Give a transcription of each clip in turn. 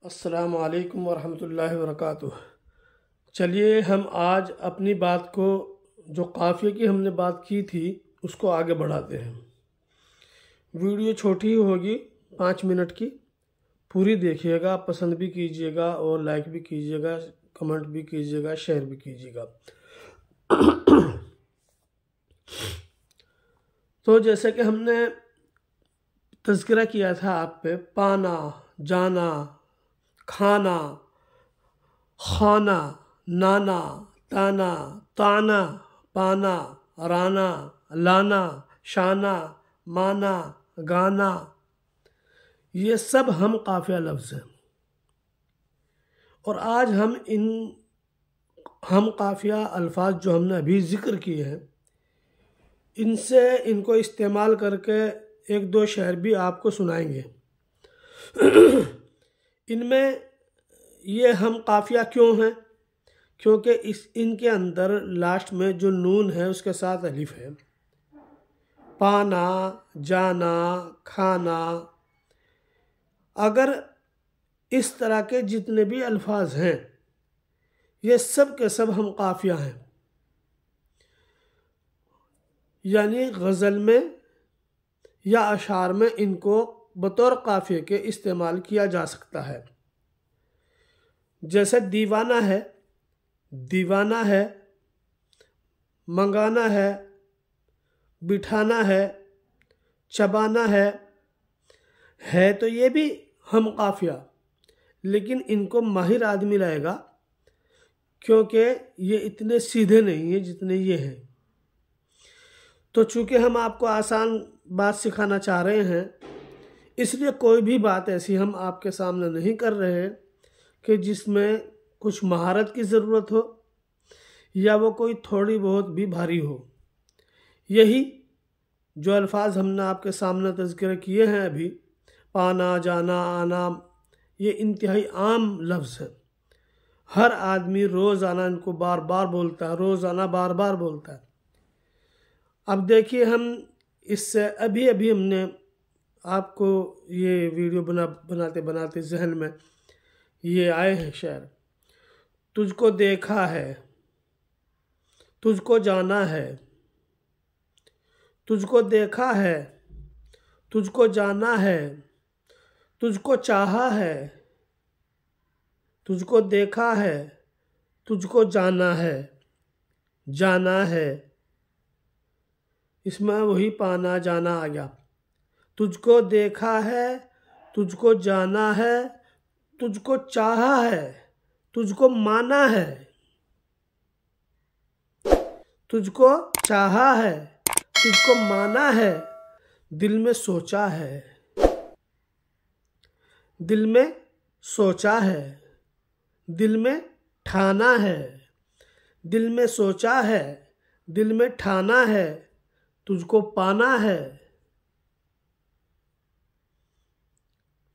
अस्सलामु अलैकुम वरहमतुल्लाहि वबरकातुह। चलिए हम आज अपनी बात को, जो काफ़िए की हमने बात की थी, उसको आगे बढ़ाते हैं। वीडियो छोटी ही होगी, 5 मिनट की। पूरी देखिएगा, पसंद भी कीजिएगा और लाइक भी कीजिएगा, कमेंट भी कीजिएगा, शेयर भी कीजिएगा। तो जैसे कि हमने तज़किरा किया था आप पे, पाना, जाना, खाना, खाना, नाना, ताना, ताना, पाना, राना, लाना, शाना, माना, गाना, ये सब हम काफ़िया लफ्ज़ हैं। और आज हम हम काफ़िया अल्फाज जो हमने अभी ज़िक्र किए हैं, इनको इस्तेमाल करके एक दो शेर भी आपको सुनाएंगे। इनमें ये हम काफ़िया क्यों हैं? क्योंकि इनके अंदर लास्ट में जो नून है उसके साथ अलिफ है। पाना, जाना, खाना, अगर इस तरह के जितने भी अल्फाज हैं, ये सब के सब हम काफ़िया हैं। यानी गज़ल में या अशार में इनको बतौर काफ़िए के इस्तेमाल किया जा सकता है। जैसे दीवाना है, दीवाना है, मंगाना है, बिठाना है, चबाना है तो ये भी हम काफ़िया, लेकिन इनको माहिर आदमी लाएगा, क्योंकि ये इतने सीधे नहीं हैं जितने ये हैं। तो चूँकि हम आपको आसान बात सिखाना चाह रहे हैं, इसलिए कोई भी बात ऐसी हम आपके सामने नहीं कर रहे हैं कि जिसमें कुछ महारत की ज़रूरत हो या वो कोई थोड़ी बहुत भी भारी हो। यही जो अल्फाज हमने आपके सामने तज़किरा किए हैं अभी, पाना, जाना, आना, ये इंतहाई आम लफ्ज़ है। हर आदमी रोज़ाना इनको बार बार बोलता है, रोज़ाना बार बार बोलता है। अब देखिए, हम इससे अभी हमने आपको ये वीडियो बनाते बनाते जहन में ये आए हैं शेर। तुझको देखा है, तुझको जाना है, तुझको देखा है, तुझको जाना है, तुझको चाहा है, तुझको देखा है, तुझको जाना है, जाना है। इसमें वही पाना जाना आ गया। तुझको देखा है, तुझको जाना है, तुझको चाहा है, तुझको माना है, तुझको चाहा है, तुझको माना है, दिल में सोचा है, दिल में सोचा है, दिल में ठाना है, दिल में सोचा है, दिल में ठाना है, तुझको पाना है,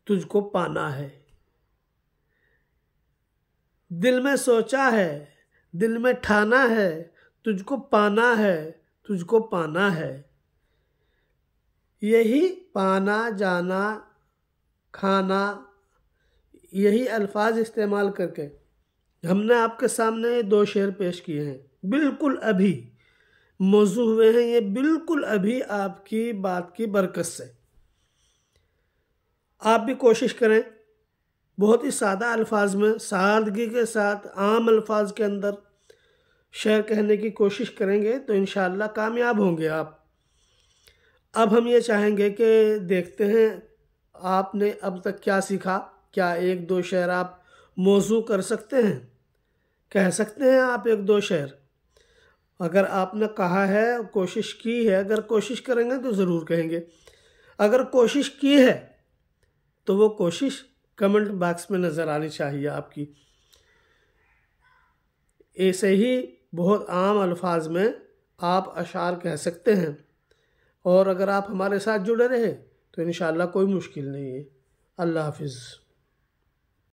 तुझको पाना है। दिल में सोचा है, दिल में ठाना है, तुझको पाना है, तुझको पाना है। यही पाना, जाना, खाना, यही अल्फाज इस्तेमाल करके हमने आपके सामने 2 शेर पेश किए हैं। बिल्कुल अभी मौजू हुए हैं ये, बिल्कुल अभी आपकी बात की बरकत से। आप भी कोशिश करें, बहुत ही सादा अल्फाज में, सादगी के साथ, आम अल्फाज के अंदर शेर कहने की कोशिश करेंगे तो इंशाअल्लाह कामयाब होंगे आप। अब हम ये चाहेंगे कि देखते हैं आपने अब तक क्या सीखा। क्या 1-2 शेर आप मौजू कर सकते हैं? कह सकते हैं आप 1-2 शेर? अगर आपने कहा है, कोशिश की है, अगर कोशिश करेंगे तो ज़रूर कहेंगे। अगर कोशिश की है तो वो कोशिश कमेंट बॉक्स में नज़र आनी चाहिए आपकी। ऐसे ही बहुत आम अल्फाज में आप अशार कह सकते हैं, और अगर आप हमारे साथ जुड़े रहे तो इंशाअल्लाह कोई मुश्किल नहीं है। अल्लाह हाफिज़।